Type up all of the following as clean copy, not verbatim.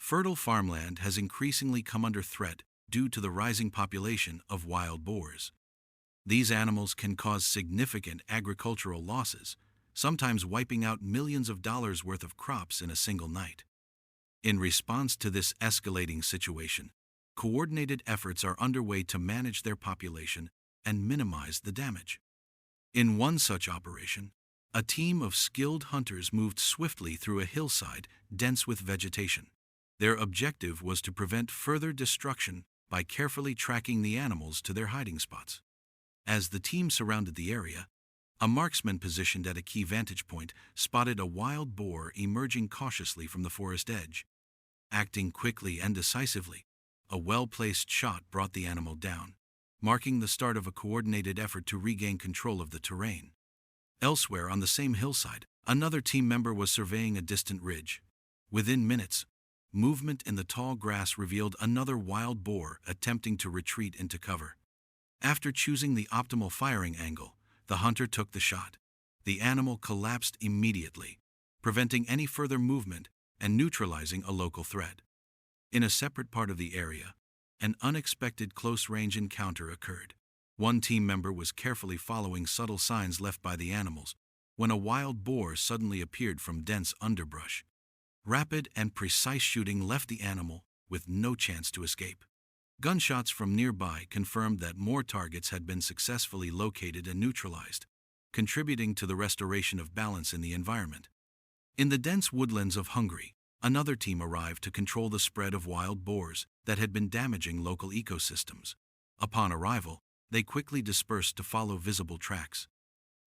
Fertile farmland has increasingly come under threat due to the rising population of wild boars. These animals can cause significant agricultural losses, sometimes wiping out millions of dollars worth of crops in a single night. In response to this escalating situation, coordinated efforts are underway to manage their population and minimize the damage. In one such operation, a team of skilled hunters moved swiftly through a hillside dense with vegetation. Their objective was to prevent further destruction by carefully tracking the animals to their hiding spots. As the team surrounded the area, a marksman positioned at a key vantage point spotted a wild boar emerging cautiously from the forest edge. Acting quickly and decisively, a well-placed shot brought the animal down, marking the start of a coordinated effort to regain control of the terrain. Elsewhere on the same hillside, another team member was surveying a distant ridge. Within minutes, movement in the tall grass revealed another wild boar attempting to retreat into cover. After choosing the optimal firing angle, the hunter took the shot. The animal collapsed immediately, preventing any further movement and neutralizing a local threat. In a separate part of the area, an unexpected close-range encounter occurred. One team member was carefully following subtle signs left by the animals when a wild boar suddenly appeared from dense underbrush. Rapid and precise shooting left the animal with no chance to escape. Gunshots from nearby confirmed that more targets had been successfully located and neutralized, contributing to the restoration of balance in the environment. In the dense woodlands of Hungary, another team arrived to control the spread of wild boars that had been damaging local ecosystems. Upon arrival, they quickly dispersed to follow visible tracks.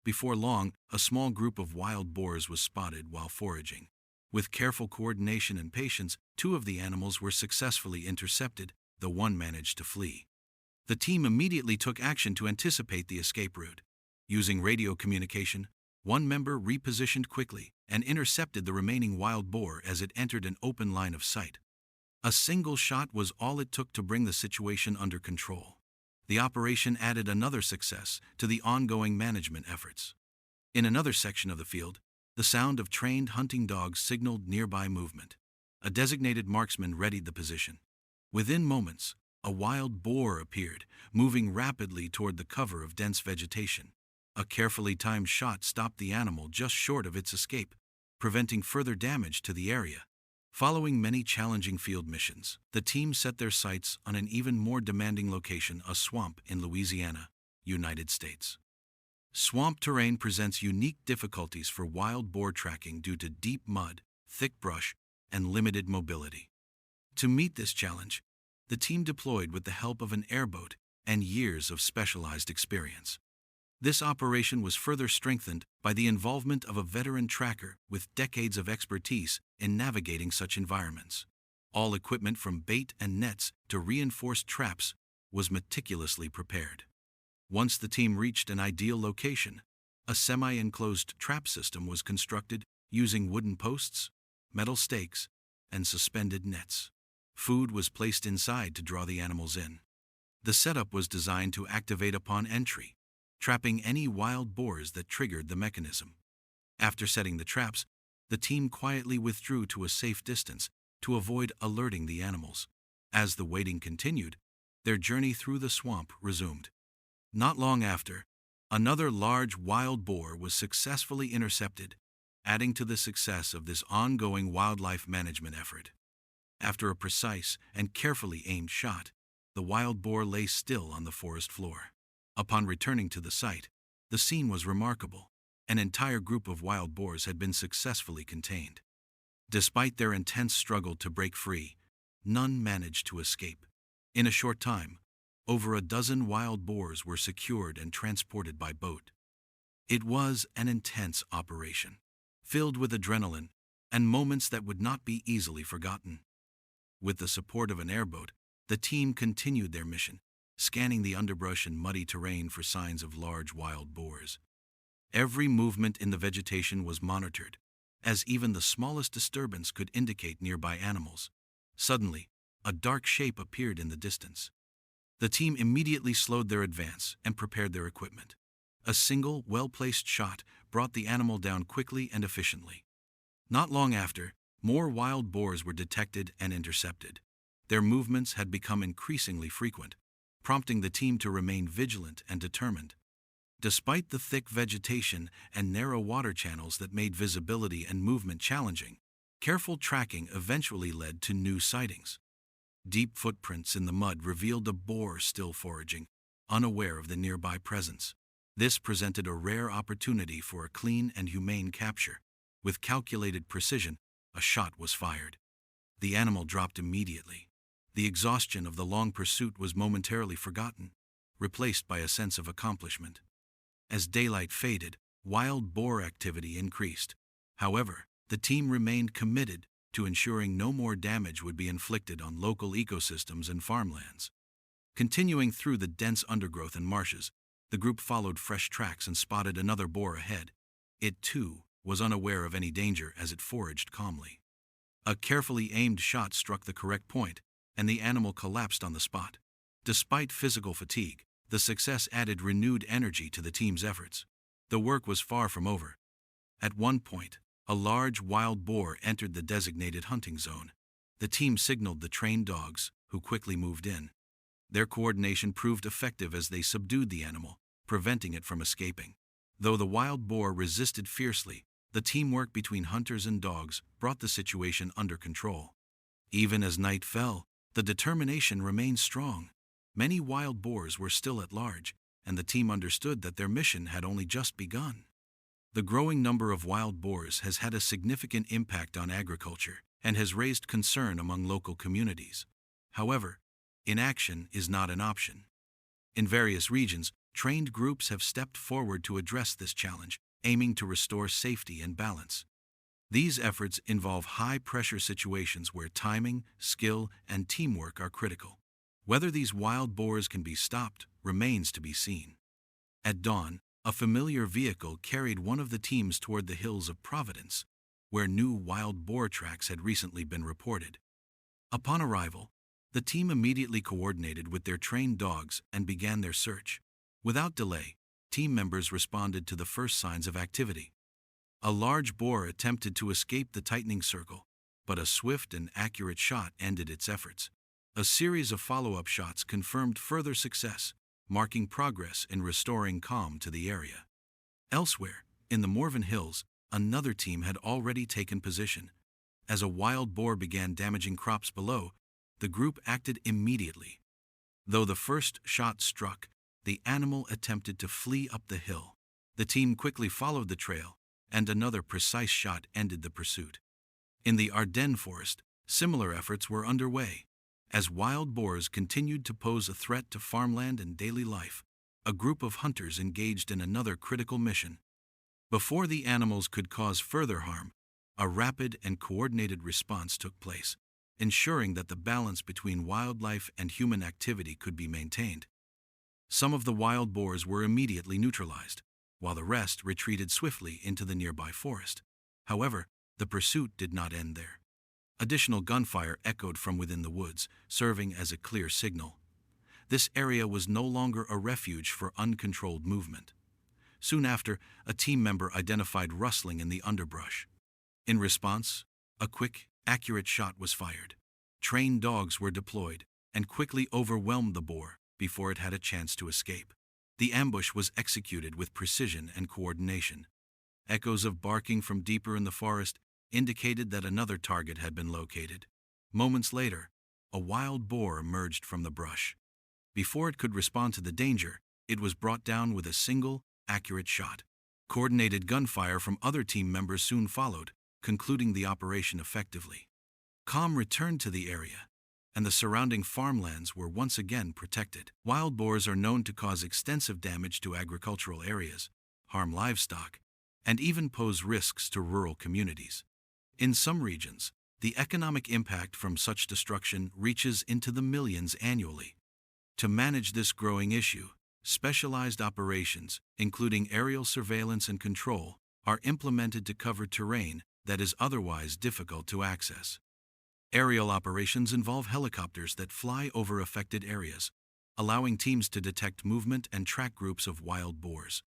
Before long, a small group of wild boars was spotted while foraging. With careful coordination and patience, 2 of the animals were successfully intercepted, though one managed to flee. The team immediately took action to anticipate the escape route. Using radio communication, one member repositioned quickly and intercepted the remaining wild boar as it entered an open line of sight. A single shot was all it took to bring the situation under control. The operation added another success to the ongoing management efforts. In another section of the field, the sound of trained hunting dogs signaled nearby movement. A designated marksman readied the position. Within moments, a wild boar appeared, moving rapidly toward the cover of dense vegetation. A carefully timed shot stopped the animal just short of its escape, preventing further damage to the area. Following many challenging field missions, the team set their sights on an even more demanding location, a swamp in Louisiana, United States. Swamp terrain presents unique difficulties for wild boar tracking due to deep mud, thick brush, and limited mobility. To meet this challenge, the team deployed with the help of an airboat and years of specialized experience. This operation was further strengthened by the involvement of a veteran tracker with decades of expertise in navigating such environments. All equipment from bait and nets to reinforced traps was meticulously prepared. Once the team reached an ideal location, a semi-enclosed trap system was constructed using wooden posts, metal stakes, and suspended nets. Food was placed inside to draw the animals in. The setup was designed to activate upon entry, trapping any wild boars that triggered the mechanism. After setting the traps, the team quietly withdrew to a safe distance to avoid alerting the animals. As the waiting continued, their journey through the swamp resumed. Not long after, another large wild boar was successfully intercepted, adding to the success of this ongoing wildlife management effort. After a precise and carefully aimed shot, the wild boar lay still on the forest floor. Upon returning to the site, the scene was remarkable. An entire group of wild boars had been successfully contained. Despite their intense struggle to break free, none managed to escape. In a short time, over a dozen wild boars were secured and transported by boat. It was an intense operation, filled with adrenaline and moments that would not be easily forgotten. With the support of an airboat, the team continued their mission, scanning the underbrush and muddy terrain for signs of large wild boars. Every movement in the vegetation was monitored, as even the smallest disturbance could indicate nearby animals. Suddenly, a dark shape appeared in the distance. The team immediately slowed their advance and prepared their equipment. A single, well-placed shot brought the animal down quickly and efficiently. Not long after, more wild boars were detected and intercepted. Their movements had become increasingly frequent, prompting the team to remain vigilant and determined. Despite the thick vegetation and narrow water channels that made visibility and movement challenging, careful tracking eventually led to new sightings. Deep footprints in the mud revealed a boar still foraging, unaware of the nearby presence. This presented a rare opportunity for a clean and humane capture. With calculated precision, a shot was fired. The animal dropped immediately. The exhaustion of the long pursuit was momentarily forgotten, replaced by a sense of accomplishment. As daylight faded, wild boar activity increased. However, the team remained committed to ensuring no more damage would be inflicted on local ecosystems and farmlands. Continuing through the dense undergrowth and marshes, the group followed fresh tracks and spotted another boar ahead. It, too, was unaware of any danger as it foraged calmly. A carefully aimed shot struck the correct point, and the animal collapsed on the spot. Despite physical fatigue, the success added renewed energy to the team's efforts. The work was far from over. At one point, a large wild boar entered the designated hunting zone. The team signaled the trained dogs, who quickly moved in. Their coordination proved effective as they subdued the animal, preventing it from escaping. Though the wild boar resisted fiercely, the teamwork between hunters and dogs brought the situation under control. Even as night fell, the determination remained strong. Many wild boars were still at large, and the team understood that their mission had only just begun. The growing number of wild boars has had a significant impact on agriculture and has raised concern among local communities. However, inaction is not an option. In various regions, trained groups have stepped forward to address this challenge, aiming to restore safety and balance. These efforts involve high-pressure situations where timing, skill, and teamwork are critical. Whether these wild boars can be stopped remains to be seen. At dawn, a familiar vehicle carried one of the teams toward the hills of Providence, where new wild boar tracks had recently been reported. Upon arrival, the team immediately coordinated with their trained dogs and began their search. Without delay, team members responded to the first signs of activity. A large boar attempted to escape the tightening circle, but a swift and accurate shot ended its efforts. A series of follow-up shots confirmed further success, marking progress in restoring calm to the area. Elsewhere, in the Morven Hills, another team had already taken position. As a wild boar began damaging crops below, the group acted immediately. Though the first shot struck, the animal attempted to flee up the hill. The team quickly followed the trail, and another precise shot ended the pursuit. In the Ardennes forest, similar efforts were underway. As wild boars continued to pose a threat to farmland and daily life, a group of hunters engaged in another critical mission. Before the animals could cause further harm, a rapid and coordinated response took place, ensuring that the balance between wildlife and human activity could be maintained. Some of the wild boars were immediately neutralized, while the rest retreated swiftly into the nearby forest. However, the pursuit did not end there. Additional gunfire echoed from within the woods, serving as a clear signal. This area was no longer a refuge for uncontrolled movement. Soon after, a team member identified rustling in the underbrush. In response, a quick, accurate shot was fired. Trained dogs were deployed and quickly overwhelmed the boar before it had a chance to escape. The ambush was executed with precision and coordination. Echoes of barking from deeper in the forest indicated that another target had been located. Moments later, a wild boar emerged from the brush. Before it could respond to the danger, it was brought down with a single, accurate shot. Coordinated gunfire from other team members soon followed, concluding the operation effectively. Calm returned to the area, and the surrounding farmlands were once again protected. Wild boars are known to cause extensive damage to agricultural areas, harm livestock, and even pose risks to rural communities. In some regions, the economic impact from such destruction reaches into the millions annually. To manage this growing issue, specialized operations, including aerial surveillance and control, are implemented to cover terrain that is otherwise difficult to access. Aerial operations involve helicopters that fly over affected areas, allowing teams to detect movement and track groups of wild boars.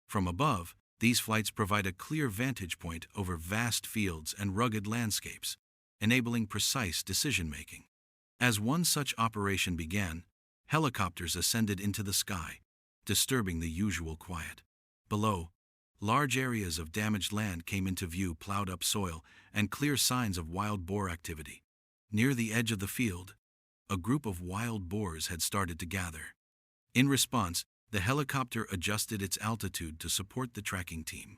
From above, These flights provide a clear vantage point over vast fields and rugged landscapes, enabling precise decision-making. As one such operation began, helicopters ascended into the sky, disturbing the usual quiet. Below, large areas of damaged land came into view, plowed up soil, and clear signs of wild boar activity. Near the edge of the field, a group of wild boars had started to gather. In response, the helicopter adjusted its altitude to support the tracking team.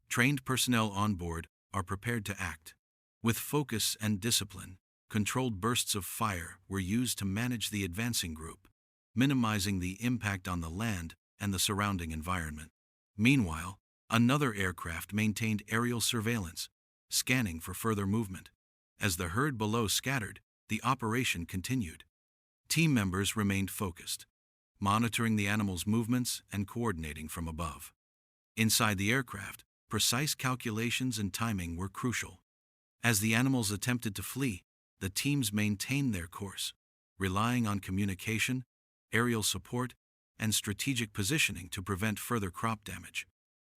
Trained personnel on board are prepared to act. With focus and discipline, controlled bursts of fire were used to manage the advancing group, minimizing the impact on the land and the surrounding environment. Meanwhile, another aircraft maintained aerial surveillance, scanning for further movement. As the herd below scattered, the operation continued. Team members remained focused, monitoring the animals' movements and coordinating from above. Inside the aircraft, precise calculations and timing were crucial. As the animals attempted to flee, the teams maintained their course, relying on communication, aerial support, and strategic positioning to prevent further crop damage.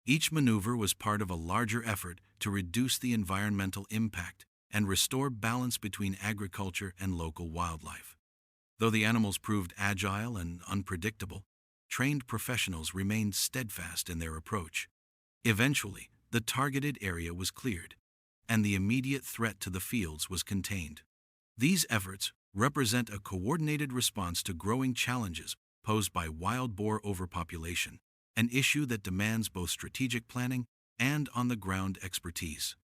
Each maneuver was part of a larger effort to reduce the environmental impact and restore balance between agriculture and local wildlife. Though the animals proved agile and unpredictable, trained professionals remained steadfast in their approach. Eventually, the targeted area was cleared, and the immediate threat to the fields was contained. These efforts represent a coordinated response to growing challenges posed by wild boar overpopulation, an issue that demands both strategic planning and on-the-ground expertise.